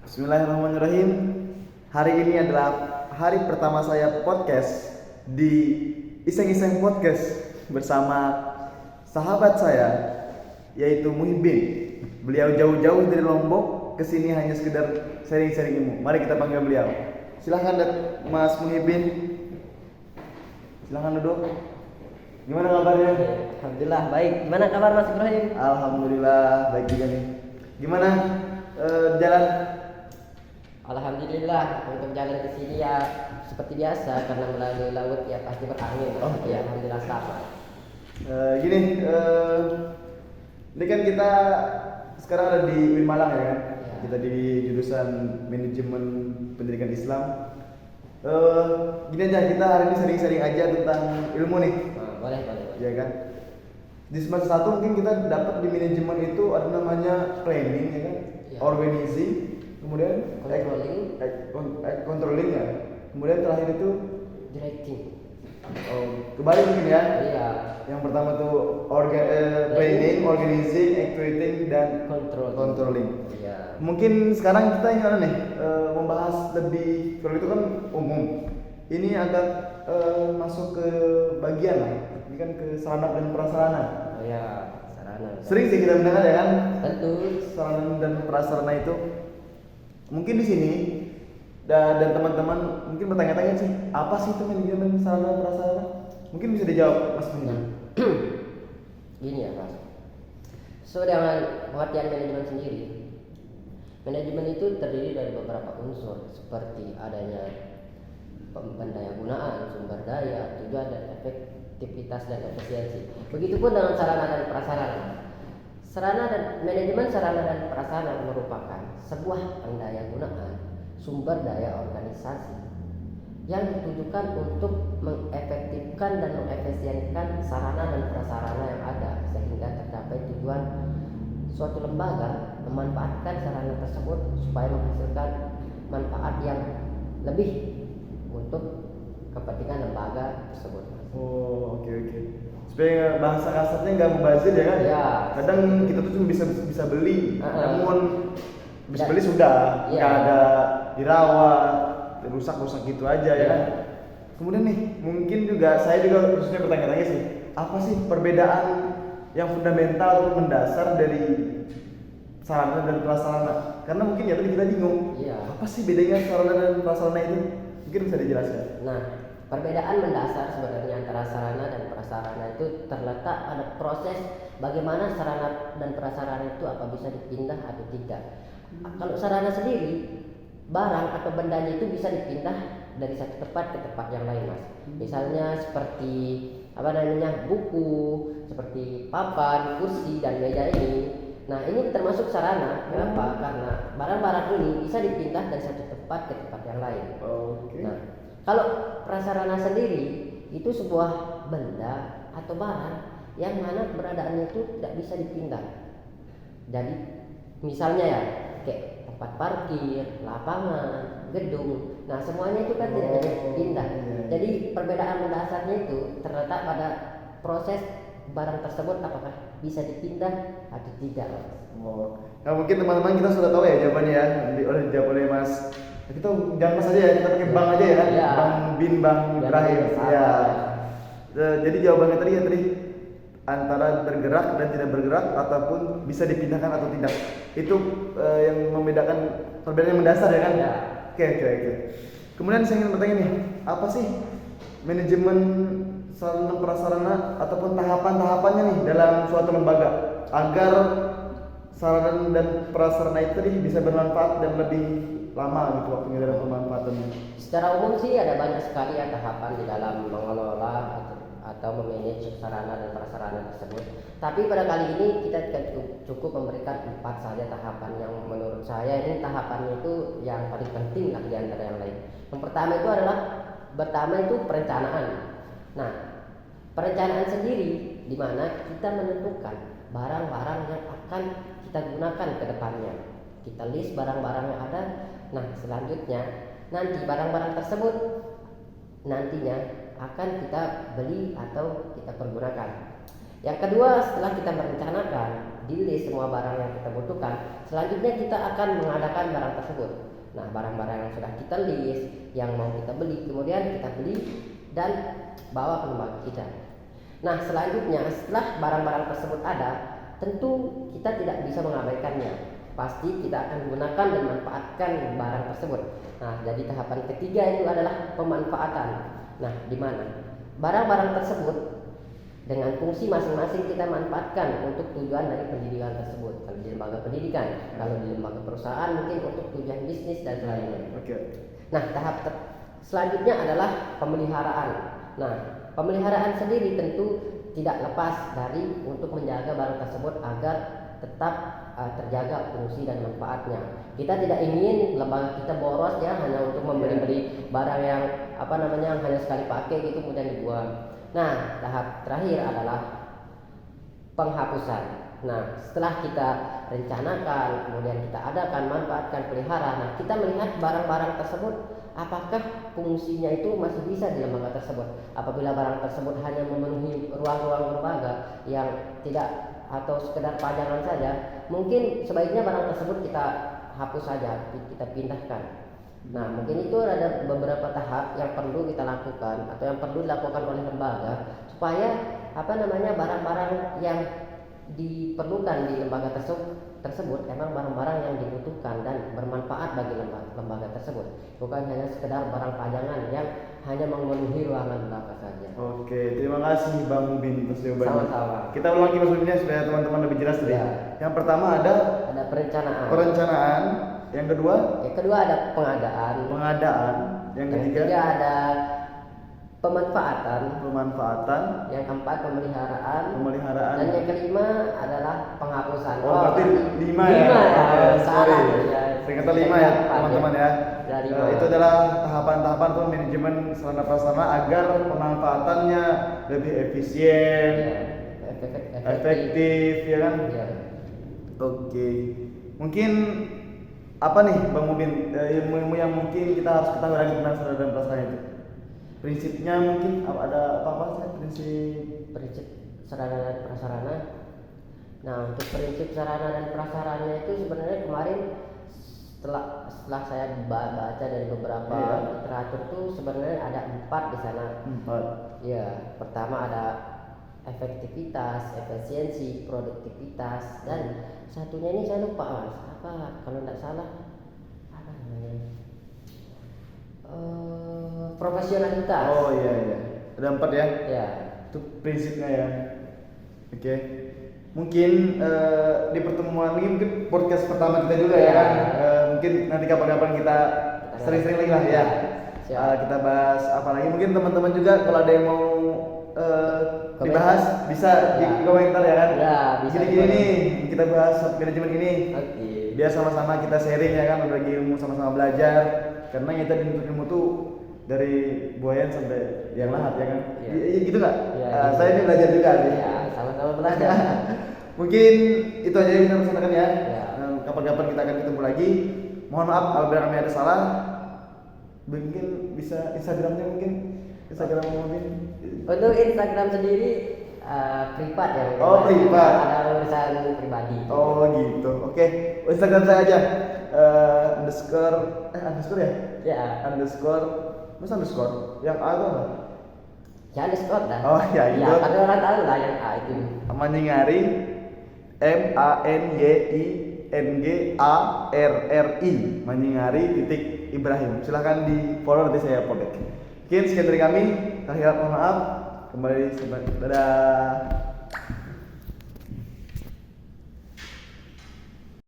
Bismillahirrahmanirrahim. Hari ini adalah hari pertama saya podcast di Iseng-Iseng Podcast bersama sahabat saya yaitu Muhibin. Beliau jauh-jauh dari Lombok ke sini hanya sekedar sharing-sharing ilmu. Mari kita panggil beliau. Silahkan Mas Muhibin. Silahkan duduk. Gimana kabarnya? Alhamdulillah baik. Gimana kabar Mas Ibrahim? Alhamdulillah baik juga nih. Gimana jalan? Alhamdulillah untuk jalan ke sini ya seperti biasa karena melalui laut ya pasti berangin. Oh, Ya alhamdulillah sama. Ini kan kita sekarang ada di UIN Malang ya kan? Ya. Kita di jurusan Manajemen Pendidikan Islam. Gini aja, kita hari ini sharing-sharing aja tentang ilmu nih, Boleh. ya kan? Di semester 1 mungkin kita dapat di manajemen itu ada namanya planning ya kan? Ya. Organizing, kemudian controlling ya. Kemudian terakhir itu Directing. kebalik mungkin ya. Iya. Yang pertama tuh planning, organizing, actuating dan controlling. Iya. Mungkin sekarang kita ingin nih membahas lebih, kalau itu kan umum. Ini agak masuk ke bagian lah. Ini kan ke sarana dan prasarana. Oh ya, sarana. Sering sih kita mendengar ya kan? Tentu. Sarana dan prasarana itu. Mungkin di sini dan teman-teman mungkin bertanya-tanya sih, apa sih itu manajemen sarana dan prasarana? Mungkin bisa dijawab Mas Muhyiddin. Gini ya Mas. So dengan pengertian manajemen sendiri, manajemen itu terdiri dari beberapa unsur seperti adanya pendayagunaan, sumber daya, tujuan dan efektivitas dan efisiensi. Begitupun dengan sarana dan prasarana. Manajemen sarana dan prasarana merupakan sebuah pendayagunaan sumber daya organisasi yang ditujukan untuk mengefektifkan dan mengefisienkan sarana dan prasarana yang ada sehingga tercapai tujuan suatu lembaga memanfaatkan sarana tersebut supaya menghasilkan manfaat yang lebih untuk kepentingan lembaga tersebut. Oh, oke. Supaya bahasa kasarnya nggak mubazir ya kan? Ya. Kadang kita tuh cuma bisa beli, namun bisa Dan- beli sudah, Iya. nggak ada dirawat, rusak gitu aja ya Iya. kan? Kemudian nih, mungkin juga saya juga khususnya bertanya-tanya sih, apa sih perbedaan yang fundamental atau mendasar dari sarana dan prasarana? Karena mungkin ya tadi kita bingung, Iya. apa sih bedanya sarana dan prasarana itu? Mungkin bisa dijelaskan. Nah, perbedaan mendasar sebenarnya antara sarana dan prasarana itu terletak pada proses bagaimana sarana dan prasarana itu apa bisa dipindah atau tidak. Kalau sarana sendiri, barang atau bendanya itu bisa dipindah dari satu tempat ke tempat yang lain, Mas. Misalnya seperti buku, seperti papan, kursi dan meja ini. Nah, ini termasuk sarana. Kenapa? Karena barang-barang ini bisa dipindah dari satu tempat ke tempat yang lain. Oke. Nah, kalau prasarana sendiri itu sebuah benda atau barang yang mana keberadaannya itu tidak bisa dipindah. Jadi, misalnya ya, kayak tempat parkir, lapangan, gedung. Nah, semuanya itu kan tidak bisa dipindah. Jadi, perbedaan mendasarnya itu terletak pada proses barang tersebut apakah bisa dipindah atau tidak. Oh, nah mungkin teman-teman kita sudah tahu ya jawabannya ya, dijawab oleh Mas. Kita jangan Mas aja ya, kita pakai Bang aja ya kan, Iya. Bang Ibrahim. Sama. Ya. Jadi jawabannya tadi antara bergerak dan tidak bergerak ataupun bisa dipindahkan atau tidak. Itu yang membedakan perbedaan yang mendasar ya kan? Ya. Oke. Kemudian saya ingin bertanya nih, apa sih manajemen sarana prasarana ataupun tahapan-tahapannya nih dalam suatu lembaga agar sarana dan prasarana itu bisa bermanfaat dan lebih lama gitu waktunya dalam pemanfaatannya. Secara umum sih ada banyak sekali ya tahapan di dalam mengelola atau memanage sarana dan prasarana tersebut. Tapi pada kali ini kita cukup memberikan 4 saja tahapan yang menurut saya ini tahapannya itu yang paling penting lah di antara yang lain. Yang pertama itu perencanaan. Nah, perencanaan sendiri di mana kita menentukan barang-barang yang akan kita gunakan ke depannya. Kita list barang-barang yang ada. Nah, selanjutnya nanti barang-barang tersebut nantinya akan kita beli atau kita pergunakan. Yang kedua, setelah kita merencanakan di list semua barang yang kita butuhkan, selanjutnya kita akan mengadakan barang tersebut. Nah, barang-barang yang sudah kita list, yang mau kita beli, kemudian kita beli dan bawa ke lembaga kita. Nah, selanjutnya setelah barang-barang tersebut ada, tentu kita tidak bisa mengabaikannya. Pasti kita akan gunakan dan manfaatkan barang tersebut. Nah, jadi tahapan ketiga itu adalah pemanfaatan. Nah, di mana barang-barang tersebut dengan fungsi masing-masing kita manfaatkan untuk tujuan dari pendidikan tersebut. Kalau di lembaga pendidikan, kalau di lembaga perusahaan mungkin untuk tujuan bisnis dan lainnya. Oke. Nah, selanjutnya adalah pemeliharaan. Nah, pemeliharaan sendiri tentu tidak lepas dari untuk menjaga barang tersebut agar tetap terjaga fungsi dan manfaatnya. Kita tidak ingin lembaga kita boros ya hanya untuk membeli-beli barang yang hanya sekali pakai gitu kemudian dibuang. Nah, tahap terakhir adalah penghapusan. Nah, setelah kita rencanakan, kemudian kita adakan, manfaatkan, pelihara, nah kita melihat barang-barang tersebut apakah fungsinya itu masih bisa di lembaga tersebut. Apabila barang tersebut hanya memenuhi ruang-ruang lembaga yang tidak atau sekedar pajangan saja, mungkin sebaiknya barang tersebut kita hapus saja, kita pindahkan. Nah, mungkin itu ada beberapa tahap yang perlu kita lakukan atau yang perlu dilakukan oleh lembaga supaya barang-barang yang diperlukan di lembaga tersebut emang barang-barang yang dibutuhkan dan bermanfaat bagi lembaga tersebut, bukan hanya sekedar barang pajangan yang hanya memenuhi ruangan lembaga saja. Oke, terima kasih Bang Mubin atas jawabannya. Sama-sama. Kita ulangi maksudnya supaya teman-teman lebih jelas tadi. Ya. Yang pertama ada perencanaan, yang kedua ada pengadaan, yang ketiga ada pemanfaatan, yang keempat pemeliharaan, dan yang kelima adalah penghapusan. Oh, berarti 5 ya? Salah. Ternyata 5 ya teman-teman ya. Itu adalah tahapan-tahapan atau manajemen sarana prasarana agar pemanfaatannya lebih efisien, efektif ya kan? Ya. Oke. Mungkin apa nih Bang Mubin ilmu-ilmu yang mungkin kita harus ketahui lagi tentang sarana dan prasarana itu? Prinsipnya mungkin ada apa sih prinsip sarana dan prasarana. Nah, untuk prinsip sarana dan prasarana itu sebenarnya kemarin setelah saya baca dari beberapa literatur tuh sebenarnya ada 4 di sana. 4. Ya, pertama ada efektivitas, efisiensi, produktivitas, dan satunya ini saya lupa Mas. Apa kalau tidak salah apa namanya? Profesionalitas. Oh iya. Ada 4 ya? Ya. Itu prinsipnya ya. Oke. Mungkin di pertemuan ini mungkin podcast pertama kita juga ya kan. Mungkin nanti kapan-kapan kita sering-sering lagi lah ya. Kita bahas apa lagi? Mungkin teman-teman juga kalau ada yang mau dibahas bisa di komentar ya kan. Ya, bisa. Gini nih kita bahas manajemen ini. Oke. Biar sama-sama kita sharing ya kan, berbagi ilmu, sama-sama belajar. Karena kita dituntut ilmu tuh dari buayan sampai yang lahat ya kan. Iya gitu nggak? Ya, saya ini belajar juga sih. Ya, sama-sama belajar. Mungkin itu aja yang kita pesankan ya. Ya. Kapan-kapan kita akan ketemu lagi. Mohon maaf apabila kami ada salah. Mungkin bisa Instagramnya Instagram mungkin. Untuk Instagram sendiri privat ya. Oh, privat. Ada urusan pribadi. Oh gitu. Oke. Instagram saya aja. Underscore ya? Ya. Masa underscore? Yang A itu apa? Ya underscore dah. Oh ya itu. Ya, kan orang tahu lah yang A itu. Manyingari MANYINGARRI Manyingari Ibrahim. Silahkan di follow, nanti saya upload. Sekian dari kami. Akhirnya mohon maaf. Kembali dadah.